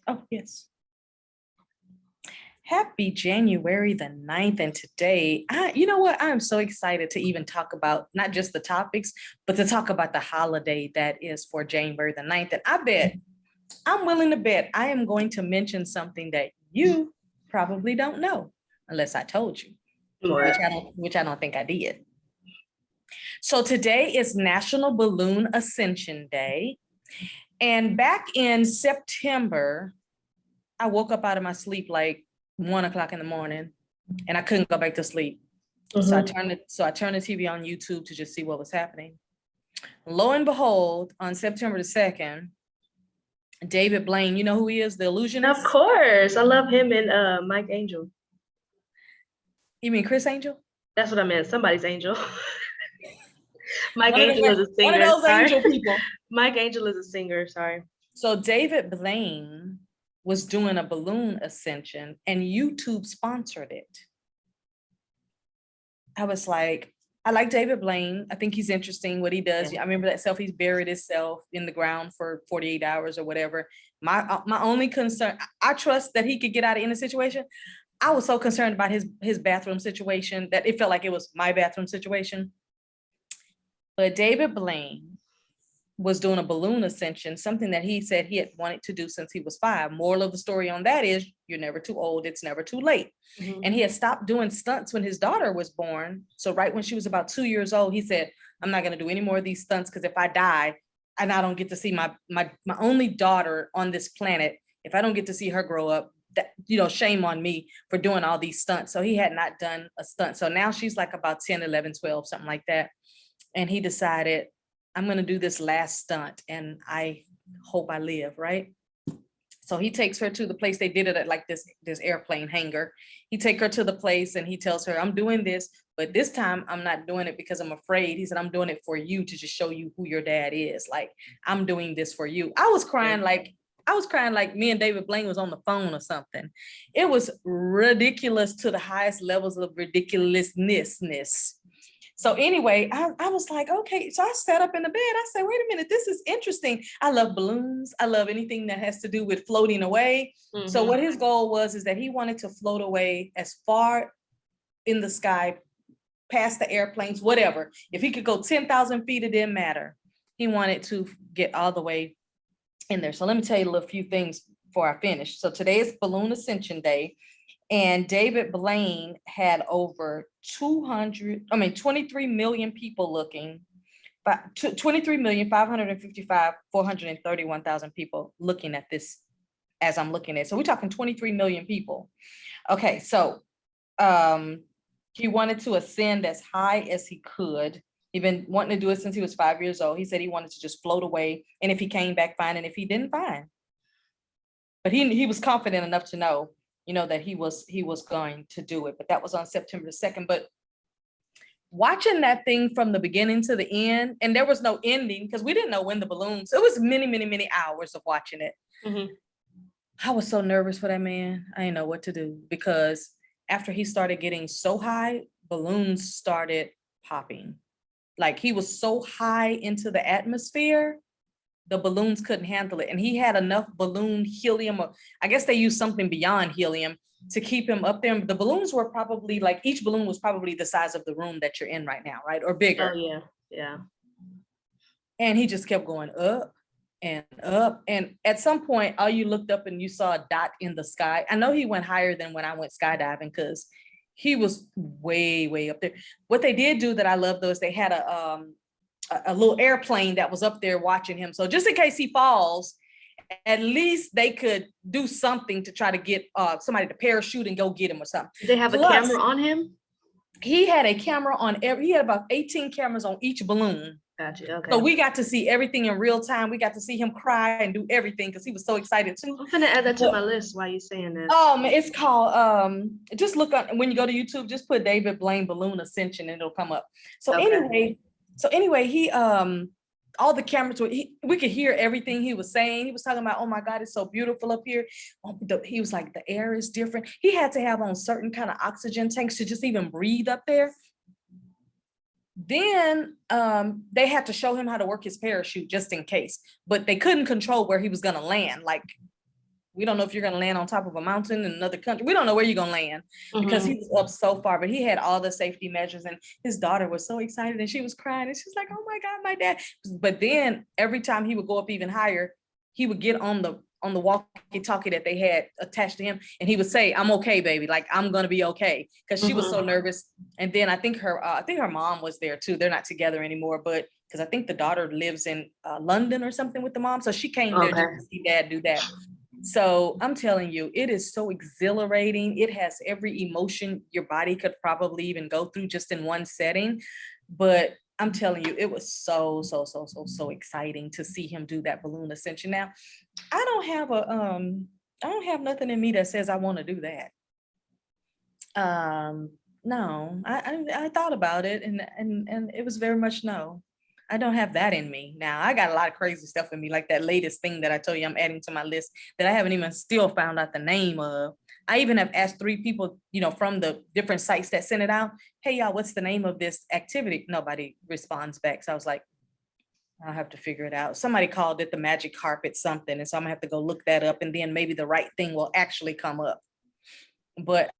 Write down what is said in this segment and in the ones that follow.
Oh, yes. Happy January the 9th. And today, you know what? I'm so excited to even talk about not just the topics, but to talk about the holiday that is for January the 9th. And I bet, I'm willing to bet I am going to mention something that you probably don't know, unless I told you, which I don't think I did. So today is National Balloon Ascension Day. And back in September, I woke up out of my sleep like 1 o'clock in the morning and I couldn't go back to sleep. So I turned the TV on YouTube to just see what was happening. Lo and behold, on September the 2nd, David Blaine, you know who he is, the illusionist? Of course. I love him and Mike Angel. You mean Chris Angel? That's what I meant. Somebody's angel. Mike Angel is a singer. One of those angel people. Mike Angel is a singer, sorry. So David Blaine was doing a balloon ascension and YouTube sponsored it. I was like, I like David Blaine. I think he's interesting what he does. Yeah. I remember that self, he's buried himself in the ground for 48 hours or whatever. My only concern, I trust that he could get out of any situation. I was so concerned about his bathroom situation that it felt like it was my bathroom situation. But David Blaine was doing a balloon ascension, something that he said he had wanted to do since he was 5. Moral of the story on that is you're never too old, it's never too late. And he had stopped doing stunts when his daughter was born. So right when she was about 2 years old, he said, I'm not going to do any more of these stunts because if I die and I don't get to see my only daughter on this planet, if I don't get to see her grow up, that, you know, shame on me for doing all these stunts. So he had not done a stunt. So now she's like about 10, 11, 12, something like that. And he decided, I'm going to do this last stunt and I hope I live, right? So he takes her to the place. They did it at like this airplane hangar. He take her to the place and he tells her, I'm doing this, but this time I'm not doing it because I'm afraid. He said, I'm doing it for you to just show you who your dad is. Like, I'm doing this for you. I was crying like me and David Blaine was on the phone or something. It was ridiculous to the highest levels of ridiculousness. So anyway, I was like, okay. So I sat up in the bed. I said, wait a minute, this is interesting. I love balloons. I love anything that has to do with floating away. So what his goal was is that he wanted to float away as far in the sky, past the airplanes, whatever. If he could go 10,000 feet, it didn't matter. He wanted to get all the way in there. So let me tell you a few things before I finish. So today is Balloon Ascension Day. And David Blaine had over 23 million people looking, 23,555,431,000 people looking at this as I'm looking at. So we're talking 23 million people. Okay, so he wanted to ascend as high as he could. He'd been wanting to do it since he was 5 years old. He said he wanted to just float away. And if he came back, fine. And if he didn't, fine. But he was confident enough to know, you know, that he was going to do it. But that was on September 2nd. But watching that thing from the beginning to the end, and there was no ending because we didn't know when the balloons, it was many, many, many hours of watching it. I was so nervous for that man. I didn't know what to do because after he started getting so high, balloons started popping. Like he was so high into the atmosphere, the balloons couldn't handle it. And he had enough balloon helium, or I guess they used something beyond helium to keep him up there. The balloons were probably like, each balloon was probably the size of the room that you're in right now, right? Or bigger. Oh, yeah, yeah. And he just kept going up and up. And at some point, all you looked up and you saw a dot in the sky. I know he went higher than when I went skydiving because he was way, way up there. What they did do that I love though is they had a little airplane that was up there watching him. So just in case he falls, at least they could do something to try to get somebody to parachute and go get him or something. Did they have a camera on him? He had a camera on he had about 18 cameras on each balloon. Gotcha. Okay. So we got to see everything in real time. We got to see him cry and do everything because he was so excited too. I'm gonna add that to my list while you're saying that. It's called just look up when you go to YouTube, just put David Blaine Balloon Ascension and it'll come up. So anyway, he all the cameras we could hear everything he was saying. He was talking about, oh my God, it's so beautiful up here. He was like, the air is different. He had to have on certain kind of oxygen tanks to just even breathe up there. Then they had to show him how to work his parachute just in case, but they couldn't control where he was going to land. Like We don't know if you're going to land on top of a mountain in another country. We don't know where you're going to land because he was up so far, but he had all the safety measures, and his daughter was so excited and she was crying and she's like, oh my God, my dad. But then every time he would go up even higher, he would get on the walkie-talkie that they had attached to him, and he would say, I'm okay, baby. Like, I'm going to be okay. Because she was so nervous. And then I think her mom was there too. They're not together anymore, but because I think the daughter lives in London or something with the mom. So she came there just to see dad do that. So I'm telling you, it is so exhilarating. It has every emotion your body could probably even go through just in one setting. But I'm telling you, it was so exciting to see him do that balloon ascension. Now, I don't have nothing in me that says I want to do that. No, I thought about it, and it was very much no. I don't have that in me. Now, I got a lot of crazy stuff in me, like that latest thing that I told you I'm adding to my list that I haven't even still found out the name of. I even have asked 3 people, from the different sites that sent it out, hey, y'all, what's the name of this activity? Nobody responds back. So I was like, I'll have to figure it out. Somebody called it the magic carpet something. And so I'm gonna have to go look that up, and then maybe the right thing will actually come up. But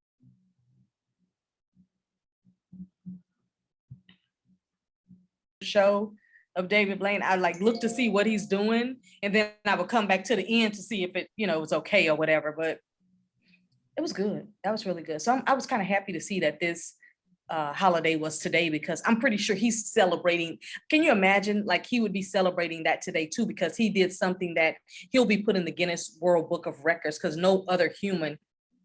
show of David Blaine, I like look to see what he's doing, and then I would come back to the end to see if it, was okay or whatever. But it was good. That was really good. So I was kind of happy to see that this holiday was today, because I'm pretty sure he's celebrating. Can you imagine, like, he would be celebrating that today too, because he did something that he'll be put in the Guinness World Book of Records, because no other human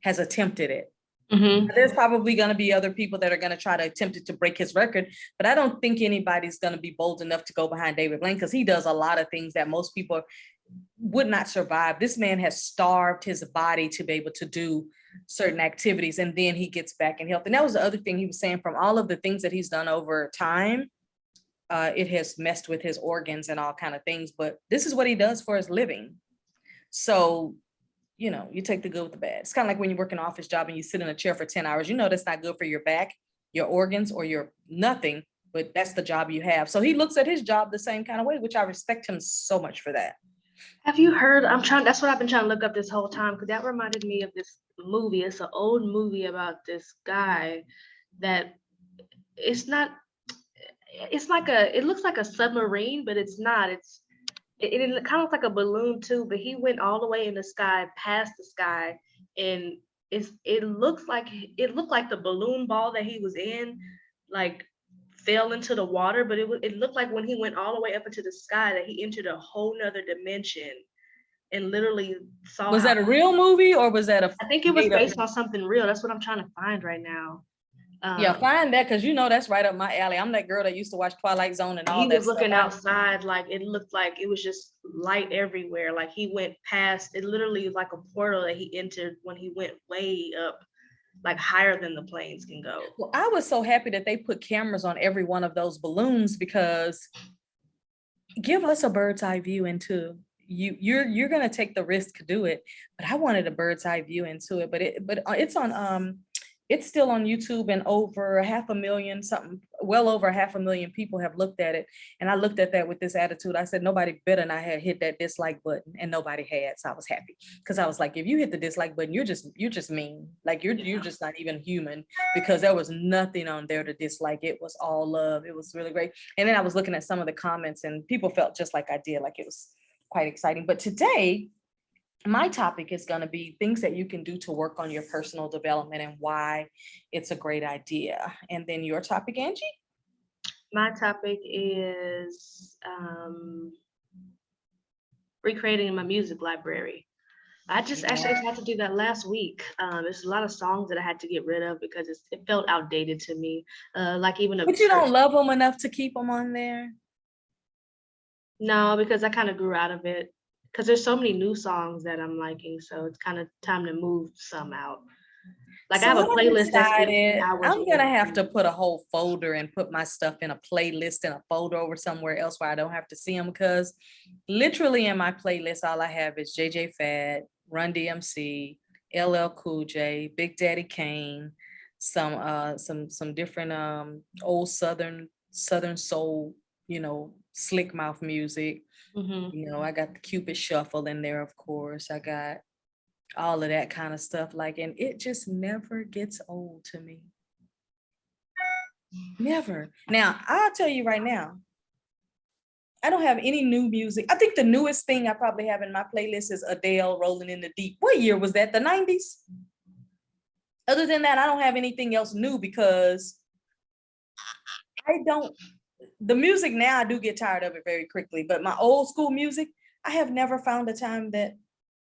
has attempted it. There's probably going to be other people that are going to try to attempt it to break his record, but I don't think anybody's going to be bold enough to go behind David Blaine, because he does a lot of things that most people would not survive. This man has starved his body to be able to do certain activities, and then he gets back in health. And that was the other thing he was saying, from all of the things that he's done over time, it has messed with his organs and all kind of things, but this is what he does for his living. So you take the good with the bad. It's kind of like when you work an office job and you sit in a chair for 10 hours, that's not good for your back, your organs, or your nothing, but that's the job you have. So he looks at his job the same kind of way, which I respect him so much for that. Have you heard, that's what I've been trying to look up this whole time, because that reminded me of this movie. It's an old movie about this guy that it looks like a submarine, but it's not. It kind of looks like a balloon too, but he went all the way in the sky, past the sky, and it looked like the balloon ball that he was in, like, fell into the water, but it looked like when he went all the way up into the sky that he entered a whole nother dimension and literally saw. Was that a real movie, or was that I think it was based on something real. That's what I'm trying to find right now. Yeah, find that, because that's right up my alley. I'm that girl that used to watch Twilight Zone and all that. He was looking outside, like it looked like it was just light everywhere. Like he went past it, literally like a portal that he entered when he went way up, like higher than the planes can go. Well, I was so happy that they put cameras on every one of those balloons, because give us a bird's eye view into you're gonna take the risk to do it, but I wanted a bird's eye view into it. But it's on it's still on YouTube, and over 500,000 something, well over 500,000 people have looked at it. And I looked at that with this attitude. I said, nobody better not have hit that dislike button, and nobody had. So I was happy, because I was like, if you hit the dislike button, you're just mean. Like you're just not even human, because there was nothing on there to dislike. It was all love. It was really great. And then I was looking at some of the comments, and people felt just like I did, like it was quite exciting. But today, my topic is going to be things that you can do to work on your personal development and why it's a great idea. And then your topic, Angie? My topic is recreating my music library. I just actually had to do that last week. There's a lot of songs that I had to get rid of because it felt outdated to me. Like even But you don't love them enough to keep them on there? No, because I kind of grew out of it. Because there's so many new songs that I'm liking, so it's kind of time to move some out. Like, so I have a playlist I'm gonna have to put a whole folder and put my stuff in a playlist in a folder over somewhere else where I don't have to see them, because literally in my playlist all I have is JJ Fad, Run DMC, LL Cool J, Big Daddy Kane, some different old southern soul, slick mouth music. I got the Cupid Shuffle in there, of course. I got all of that kind of stuff. Like, and it just never gets old to me. Never. Now, I'll tell you right now, I don't have any new music. I think the newest thing I probably have in my playlist is Adele, Rolling in the Deep. What year was that? The 90s? Other than that, I don't have anything else new because the music now, I do get tired of it very quickly, but my old school music, I have never found a time that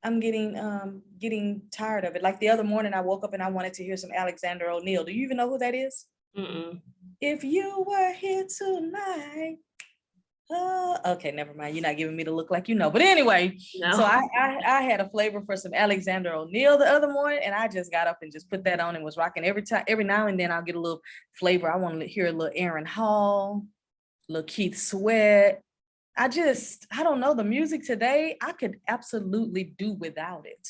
I'm getting tired of it. Like the other morning, I woke up and I wanted to hear some Alexander O'Neal. Do you even know who that is? Mm-mm. If you were here tonight. Oh, okay, never mind. You're not giving me the look like you know. But anyway, No. so I had a flavor for some Alexander O'Neal the other morning, and I just got up and just put that on and was rocking every now and then I'll get a little flavor. I want to hear a little Aaron Hall, a little Keith Sweat. I don't know, the music today, I could absolutely do without it.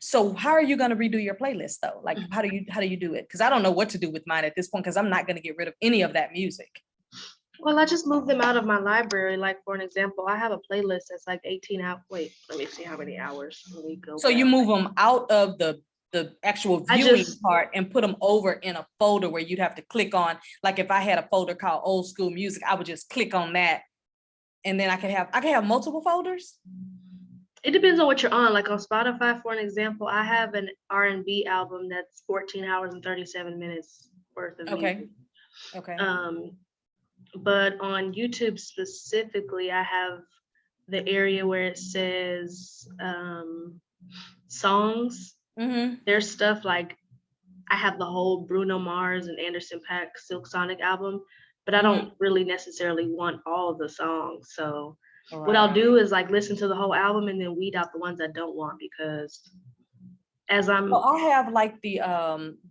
So how are you going to redo your playlist though? Like, how do you do it? Because I don't know what to do with mine at this point, because I'm not going to get rid of any of that music. Well, I just moved them out of my library. Like, for an example, I have a playlist that's like 18 hours. Wait, let me see how many hours. Let me go So back. you move them out of the actual viewing part and put them over in a folder where you'd have to click on. Like if I had a folder called old school music, I would just click on that. And then I could have multiple folders. It depends on what you're on. Like on Spotify, for an example, I have an R&B album that's 14 hours and 37 minutes worth of music. Okay. But on YouTube specifically, I have the area where it says songs. Mm-hmm. There's stuff like I have the whole Bruno Mars and Anderson .Paak Silk Sonic album, but I don't really necessarily want all the songs. So what I'll do is like listen to the whole album and then weed out the ones I don't want, because as I have like the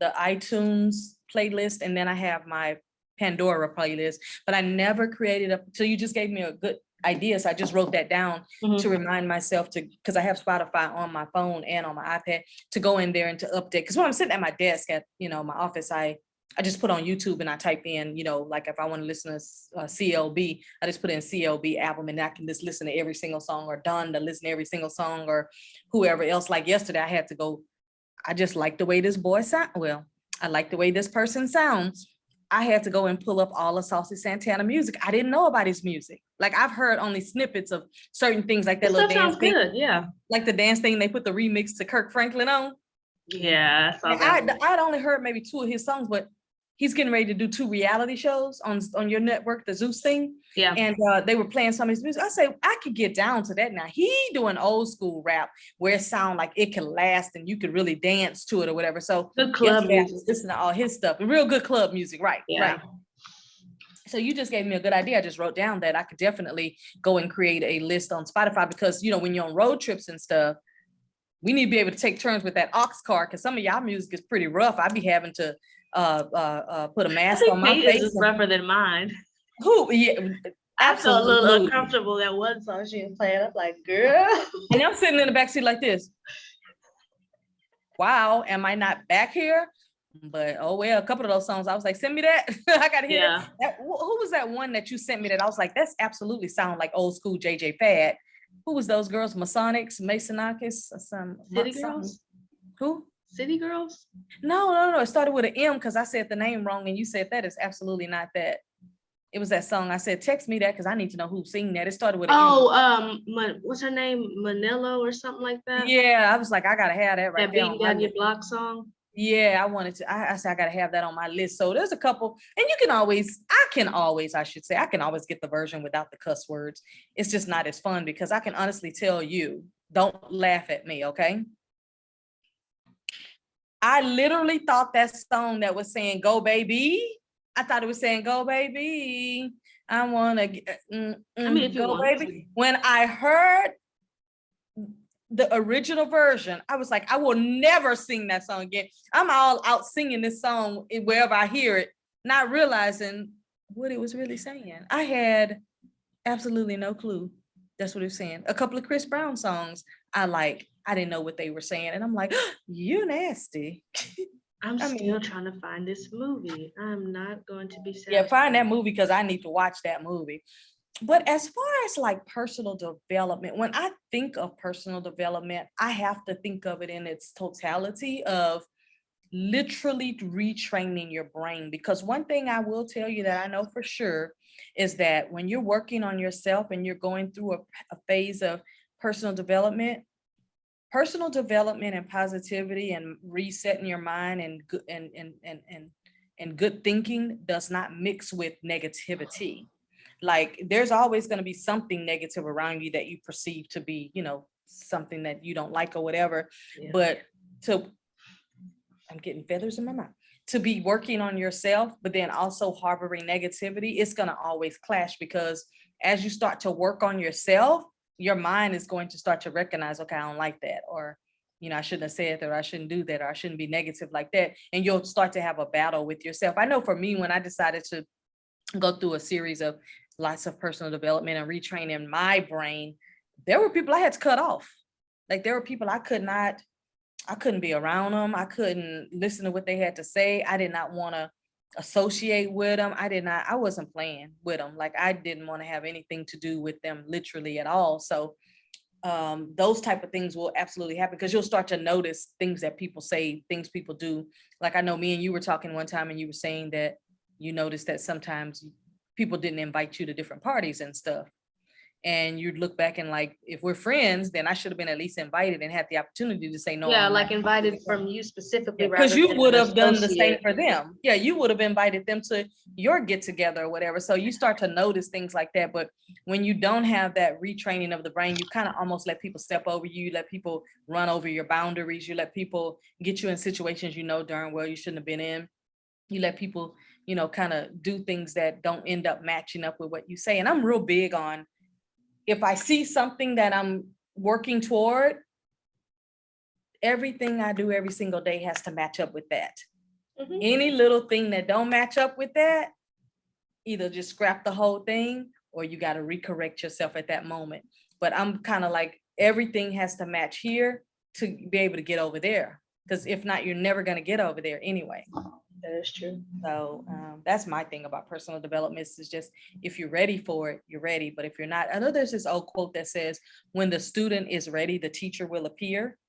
iTunes playlist, and then I have my Pandora playlist, but I never created so you just gave me a good idea. So I just wrote that down to remind myself because I have Spotify on my phone and on my iPad, to go in there and to update. Because when I'm sitting at my desk at, my office, I just put on YouTube and I type in, like if I want to listen to CLB, I just put in CLB album and I can just listen to every single song, or Don to listen to every single song, or whoever else. Like yesterday, I had to go, I just like the way this boy sound. Well, I like the way this person sounds. I had to go and pull up all of Saucy Santana music. I didn't know about his music. Like I've heard only snippets of certain things, like that little dance thing. Good, yeah. Like the dance thing they put the remix to Kirk Franklin on. Yeah, I'd only heard maybe 2 of his songs, but he's getting ready to do 2 reality shows on your network, the Zeus thing. Yeah. And they were playing some of his music. I say, I could get down to that now. He doing old school rap where it sound like it can last and you could really dance to it or whatever. So good club music. Listen to all his stuff. Real good club music, right? Yeah. Right. So you just gave me a good idea. I just wrote down that I could definitely go and create a list on Spotify, because when you're on road trips and stuff, we need to be able to take turns with that aux car, because some of y'all music is pretty rough. I'd be having to put a mask on my face. Is rougher than mine. Who? Yeah, I felt a little uncomfortable that one song she was playing. I'm like, girl. And I'm sitting in the backseat like this. Wow, am I not back here? But oh well, a couple of those songs, I was like, send me that. I gotta hear that. Who was that one that you sent me that I was like, that's absolutely sound like old school JJ Fad? Who was those girls? Masonics, Masonakis, City Girls? Who? City Girls? No. It started with an M because I said the name wrong and you said that is absolutely not that. It was that song. I said, text me that because I need to know who sing that. It started with an M. What's her name? Manila or something like that? Yeah, I was like, I gotta have that right there. That Beating Down Your Block song? Yeah, I wanted to. I said I gotta have that on my list. So there's a couple, and I can always get the version without the cuss words. It's just not as fun because I can honestly tell you, don't laugh at me, okay? I literally thought that song that was saying "Go Baby," I thought it was saying "Go Baby." I wanna go baby. When I heard the original version, I was like, I will never sing that song again. I'm all out singing this song wherever I hear it, not realizing what it was really saying. I had absolutely no clue. That's what it was saying. A couple of Chris Brown songs I didn't know what they were saying. And I'm like, oh, you nasty. I'm still trying to find this movie. I'm not going to be sad. Yeah, find that movie because I need to watch that movie. But as far as like personal development, when I think of personal development, I have to think of it in its totality of literally retraining your brain. Because one thing I will tell you that I know for sure is that when you're working on yourself and you're going through a phase of personal development and positivity and resetting your mind and good and good thinking does not mix with negativity. Like there's always going to be something negative around you that you perceive to be, something that you don't like or whatever. Yeah. But I'm getting feathers in my mouth. To be working on yourself, but then also harboring negativity, it's going to always clash, because as you start to work on yourself, your mind is going to start to recognize, okay, I don't like that, or, I shouldn't have said that, or I shouldn't do that, or I shouldn't be negative like that. And you'll start to have a battle with yourself. I know for me, when I decided to go through a series of lots of personal development and retraining my brain, there were people I had to cut off. Like there were people I couldn't be around them. I couldn't listen to what they had to say. I did not want to associate with them. I wasn't playing with them. Like I didn't want to have anything to do with them literally at all. So those type of things will absolutely happen, because you'll start to notice things that people say, things people do. Like I know me and you were talking one time and you were saying that you noticed that sometimes people didn't invite you to different parties and stuff. And you'd look back and like, if we're friends, then I should have been at least invited and had the opportunity to say no. Yeah, like invited from you specifically. Because you would have done the same associate. for them. Yeah, you would have invited them to your get together or whatever. So you start to notice things like that. But when you don't have that retraining of the brain, you kind of almost let people step over you, let people run over your boundaries, you let people get you in situations darn well you shouldn't have been in. You let people, kind of do things that don't end up matching up with what you say. And I'm real big on, if I see something that I'm working toward, everything I do every single day has to match up with that. Mm-hmm. Any little thing that don't match up with that, either just scrap the whole thing or you got to recorrect yourself at that moment. But I'm kind of like, everything has to match here to be able to get over there. Because if not, you're never going to get over there anyway. That is true. So that's my thing about personal development, is just, if you're ready for it, you're ready. But if you're not, I know there's this old quote that says, when the student is ready, the teacher will appear.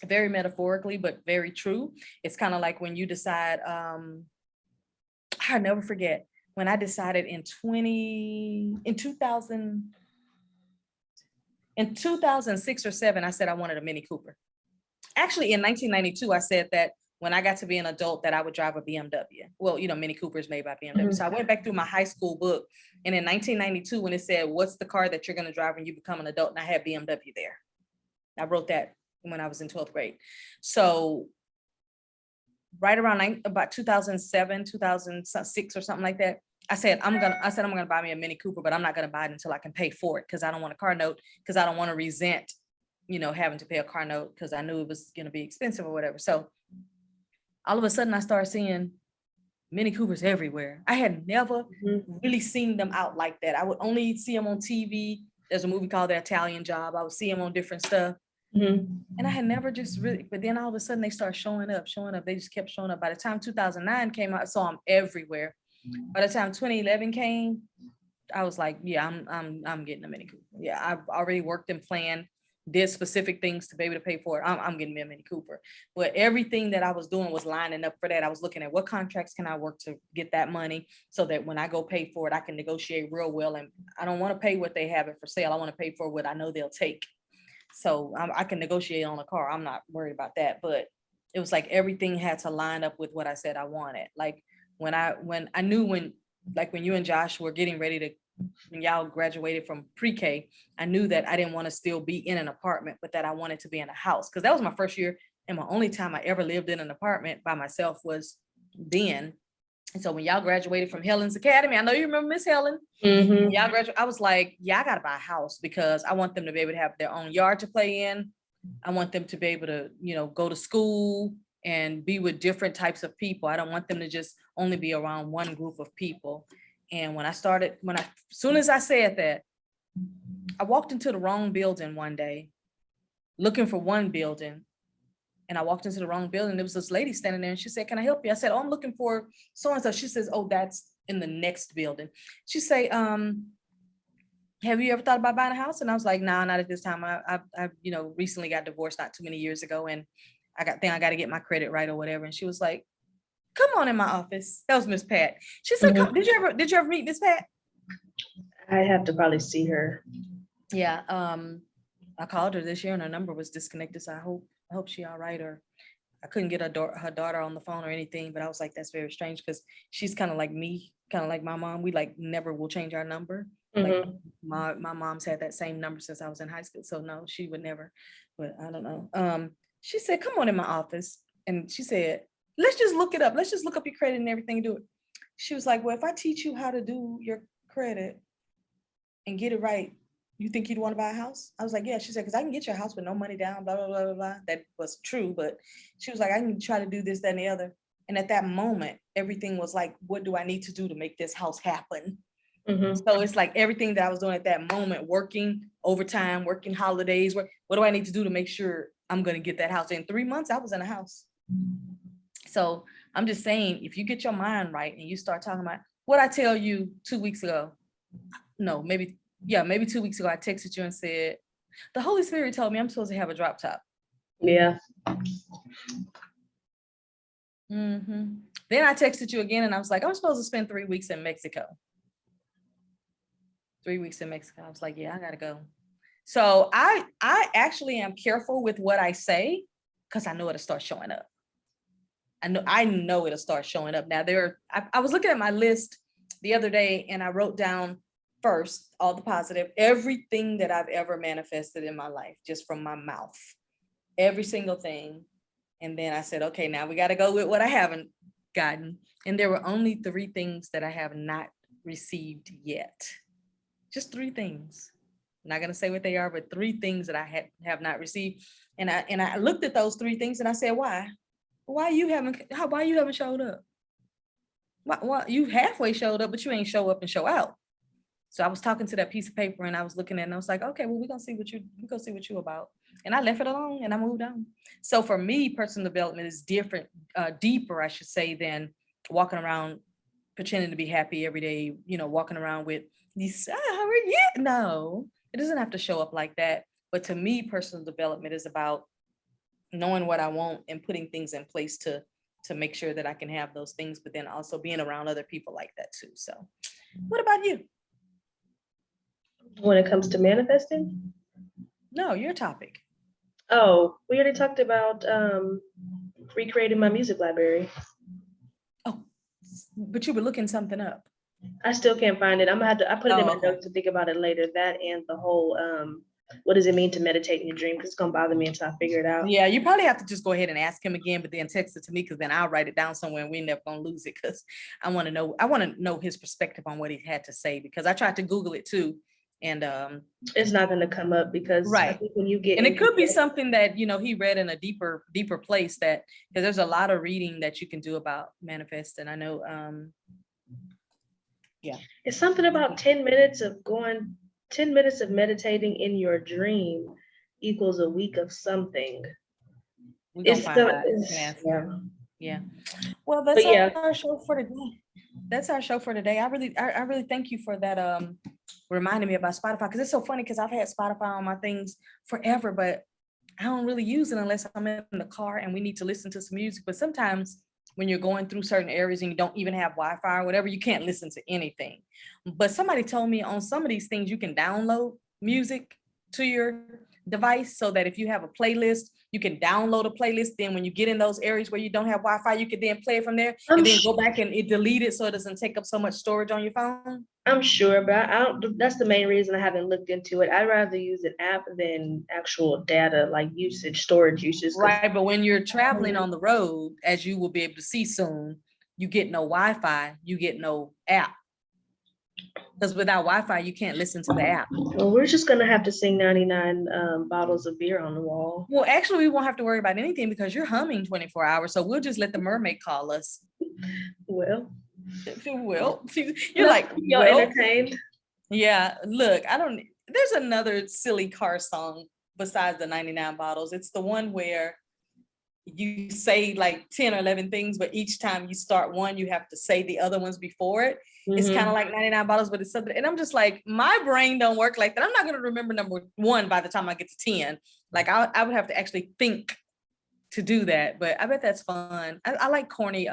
Very metaphorically, but very true. It's kind of like when you decide, I'll never forget when I decided in 2006 or 7, I said I wanted a Mini Cooper. Actually, in 1992, I said that when I got to be an adult that I would drive a BMW. Well, Mini Cooper is made by BMW. Mm-hmm. So I went back through my high school book. And in 1992, when it said, what's the car that you're going to drive when you become an adult? And I had BMW there. I wrote that when I was in 12th grade. So right around about 2007, 2006 or something like that, I said, I'm going to buy me a Mini Cooper, but I'm not going to buy it until I can pay for it, because I don't want a car note, because I don't want to resent, having to pay a car note, because I knew it was going to be expensive or whatever. So all of a sudden I started seeing Mini Coopers everywhere. I had never really seen them out like that. I would only see them on TV. There's a movie called The Italian Job. I would see them on different stuff. Mm-hmm. And I had never just really, but then all of a sudden they started showing up. They just kept showing up. By the time 2009 came out, I saw them everywhere. By the time 2011 came, I was like, yeah, I'm getting a Mini Cooper. Yeah, I've already worked and planned, did specific things to be able to pay for it. I'm getting me a Mini Cooper. But everything that I was doing was lining up for that. I was looking at what contracts can I work to get that money, so that when I go pay for it, I can negotiate real well. And I don't want to pay what they have it for sale. I want to pay for what I know they'll take. So I can negotiate on a car. I'm not worried about that. But it was like everything had to line up with what I said I wanted. Like when I knew when you and Josh were getting ready to, when y'all graduated from pre-K, I knew that I didn't want to still be in an apartment, but that I wanted to be in a house. Because that was my first year, and my only time I ever lived in an apartment by myself was then. And so when y'all graduated from Helen's Academy, I know you remember Miss Helen. Mm-hmm. When y'all graduated, I was like, yeah, I got to buy a house, because I want them to be able to have their own yard to play in. I want them to be able to, go to school and be with different types of people. I don't want them to just only be around one group of people. And as soon as I said that, I walked into the wrong building one day, looking for one building. And I walked into the wrong building. There was this lady standing there, and she said, can I help you? I said, oh, I'm looking for so-and-so. She says, oh, that's in the next building. She say, have you ever thought about buying a house? And I was like, nah, not at this time. I recently got divorced not too many years ago, and I got to get my credit right or whatever. And she was like, come on in my office. That was Miss Pat. She said, Mhm. did you ever meet Miss Pat? I have to probably see her. Yeah. I called her this year and her number was disconnected. So I hope she all right. Or I couldn't get her daughter on the phone or anything, but I was like, that's very strange because she's kind of like me, kind of like my mom. We like never will change our number. Like Mhm. my mom's had that same number since I was in high school. So no, she would never, but I don't know. She said, come on in my office. And she said, let's just look it up. Let's just look up your credit and everything and do it. She was like, well, if I teach you how to do your credit and get it right, you think you'd want to buy a house? I was like, yeah. She said, because I can get your house with no money down, blah, blah, blah, blah, blah. That was true. But she was like, I can try to do this, that, and the other. And at that moment, everything was like, what do I need to do to make this house happen? Mhm. So it's like everything that I was doing at that moment, working overtime, working holidays, what do I need to do to make sure I'm going to get that house? In 3 months, I was in a house. So I'm just saying, if you get your mind right and you start talking about what I tell you 2 weeks ago, no, maybe 2 weeks ago, I texted you and said, the Holy Spirit told me I'm supposed to have a drop top. Yeah. Then I texted you again and I was like, I'm supposed to spend 3 weeks in Mexico. 3 weeks in Mexico. I was like, yeah, I gotta go. So I actually am careful with what I say because I know it'll start showing up. I know it'll start showing up. Now I was looking at my list the other day and I wrote down first all the positive, everything that I've ever manifested in my life, just from my mouth, every single thing. And then I said, okay, now we got to go with what I haven't gotten. And there were only 3 things that I have not received yet. Just 3 things. I'm not going to say what they are, but 3 things that I have not received. And I looked at those 3 things and I said, why you haven't showed up? Why you halfway showed up, but you ain't show up and show out. So I was talking to that piece of paper and I was looking at it and I was like, okay, well, we're gonna see what you about. And I left it alone and I moved on. So for me, personal development is different, deeper, I should say, than walking around pretending to be happy every day, walking around with these, how are you? No, it doesn't have to show up like that. But to me, personal development is about knowing what I want and putting things in place to make sure that I can have those things, but then also being around other people like that too. So what about you? When it comes to manifesting? No, your topic. Oh, we already talked about recreating my music library. Oh, but you were looking something up. I still can't find it. I put it in my okay. notes to think about it later. That and the whole what does it mean to meditate in your dream? Because it's gonna bother me until I figure it out. Yeah, you probably have to just go ahead and ask him again, but then text it to me because then I'll write it down somewhere and we're never gonna lose it because I want to know his perspective on what he had to say because I tried to Google it too. And it's not gonna come up because I right. think when you get And it could be something that he read in a deeper place that because there's a lot of reading that you can do about manifesting. I know it's something about 10 minutes of 10 minutes of meditating in your dream equals a week of something. we're gonna find out. Yeah. Well, that's our show for today. That's our show for today. I really thank you for that reminding me about Spotify because it's so funny because I've had Spotify on my things forever, but I don't really use it unless I'm in the car and we need to listen to some music. But sometimes when you're going through certain areas and you don't even have Wi-Fi or whatever, you can't listen to anything. But somebody told me on some of these things, you can download music to your device so that if you have a playlist, you can download a playlist. Then when you get in those areas where you don't have Wi-Fi, you can then play it from there and then go back and delete it so it doesn't take up so much storage on your phone. I'm sure, but I don't. That's the main reason I haven't looked into it. I'd rather use an app than actual data, like storage usage. Right, but when you're traveling on the road, as you will be able to see soon, you get no Wi-Fi, you get no app. Because without Wi-Fi, you can't listen to the app. Well, we're just gonna have to sing 99 bottles of beer on the wall. Well, actually, we won't have to worry about anything because you're humming 24 hours. So we'll just let the mermaid call us. Well, you're like, y'all entertained. Yeah, look, there's another silly car song besides the 99 bottles. It's the one where you say like 10 or 11 things, but each time you start one, you have to say the other ones before it. It's kind of like 99 bottles, but it's something. And I'm just like, my brain don't work like that. I'm not going to remember number 1 by the time I get to 10. Like I would have to actually think to do that, but I bet that's fun. I like corny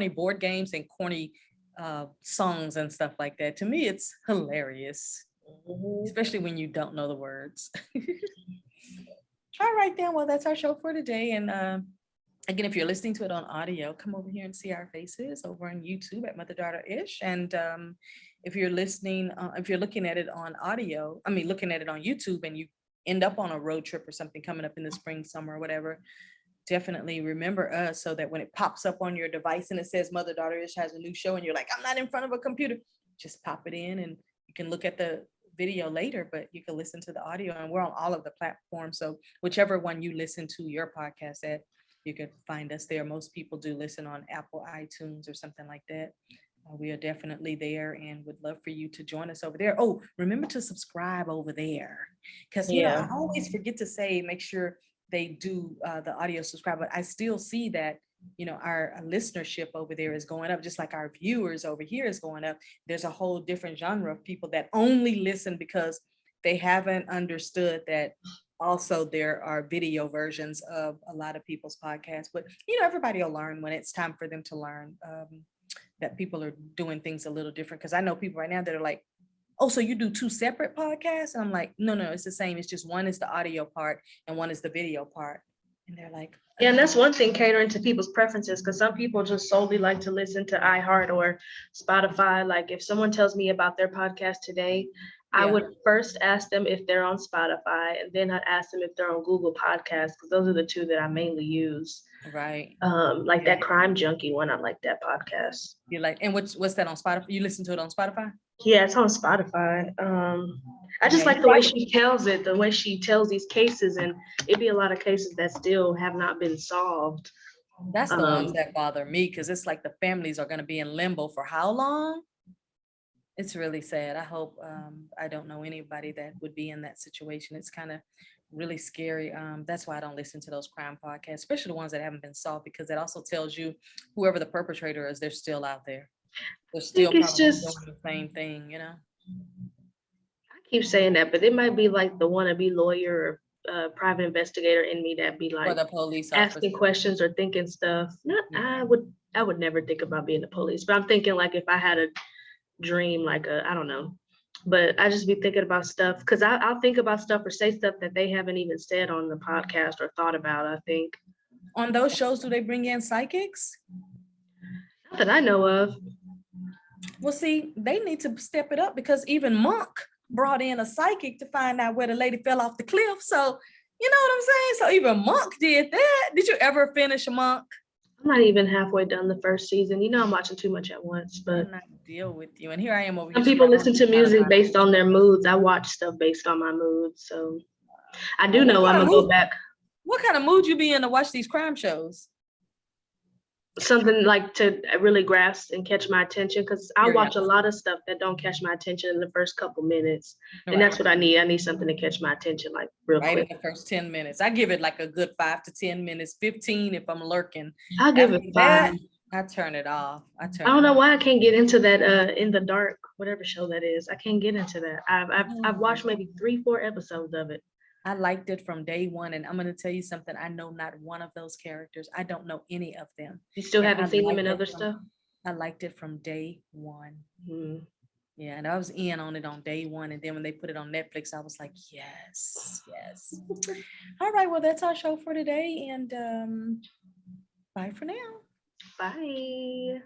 board games and corny songs and stuff like that. To me, it's hilarious, especially when you don't know the words. All right, then. Well, that's our show for today. And again, if you're listening to it on audio, come over here and see our faces over on YouTube at Mother Daughter Ish. And if you're listening, if you're looking at it on looking at it on YouTube, and you end up on a road trip or something coming up in the spring, summer, or whatever, definitely remember us, so that when it pops up on your device and it says Mother Daughter Ish has a new show, and you're like, I'm not in front of a computer, just pop it in, and you can look at the video later, but you can listen to the audio, and we're on all of the platforms. So whichever one you listen to your podcast at, you can find us there. Most people do listen on Apple iTunes or something like that. We are definitely there, and would love for you to join us over there. Oh, remember to subscribe over there, because I always forget to say, make sure they do the audio subscribe, but I still see that our listenership over there is going up, just like our viewers over here is going up. There's a whole different genre of people that only listen because they haven't understood that also there are video versions of a lot of people's podcasts. But everybody will learn when it's time for them to learn that people are doing things a little different. Because I know people right now that are like, oh, so you do 2 separate podcasts? And I'm like, no, it's the same. It's just one is the audio part and one is the video part. And they're like, yeah, and that's one thing, catering to people's preferences, because some people just solely like to listen to iHeart or Spotify. Like if someone tells me about their podcast today, I would first ask them if they're on Spotify, and then I'd ask them if they're on Google Podcasts, because those are the 2 that I mainly use. Right. Like that Crime Junkie one, I like that podcast. You like, and what's that on Spotify? You listen to it on Spotify? Yeah, it's on Spotify. I just like the way she tells it, the way she tells these cases, and it'd be a lot of cases that still have not been solved. That's the ones that bother me, because it's like the families are going to be in limbo for how long? It's really sad. I hope I don't know anybody that would be in that situation. It's kind of really scary. That's why I don't listen to those crime podcasts, especially the ones that haven't been solved, because it also tells you whoever the perpetrator is, they're still out there. They're still probably doing the same thing, I keep saying that, but it might be like the wannabe lawyer or private investigator in me that be like, or the police asking questions or thinking stuff. I would never think about being the police, but I'm thinking like if I had a dream, like I don't know, but I just be thinking about stuff, because I'll think about stuff or say stuff that they haven't even said on the podcast or thought about. I think on those shows, do they bring in psychics? Not that I know of. Well, see, they need to step it up, because even Monk brought in a psychic to find out where the lady fell off the cliff. So, you know what I'm saying? So even Monk did that. Did you ever finish Monk? I'm not even halfway done the first season. I'm watching too much at once, but I'm not deal with you. And here I am over some here. people listen to music based on their moods. I watch stuff based on my mood. So I do know I'm gonna go back. What kind of mood you be in to watch these crime shows? Something like to really grasp and catch my attention, because I watch a lot of stuff that don't catch my attention in the first couple minutes. And that's what I need. I need something to catch my attention like real quick. In the first 10 minutes. I give it like a good 5 to 10 minutes, 15 if I'm lurking. I'll give it 5. I turn it off. I don't know why I can't get into that In the Dark, whatever show that is. I can't get into that. I've watched maybe 3-4 episodes of it. I liked it from day one, and I'm going to tell you something. I know not one of those characters. I don't know any of them. You still haven't seen them in other stuff? I liked it from day one. Mm-hmm. Yeah, and I was in on it on day one, and then when they put it on Netflix, I was like, yes. All right, well, that's our show for today, and bye for now. Bye.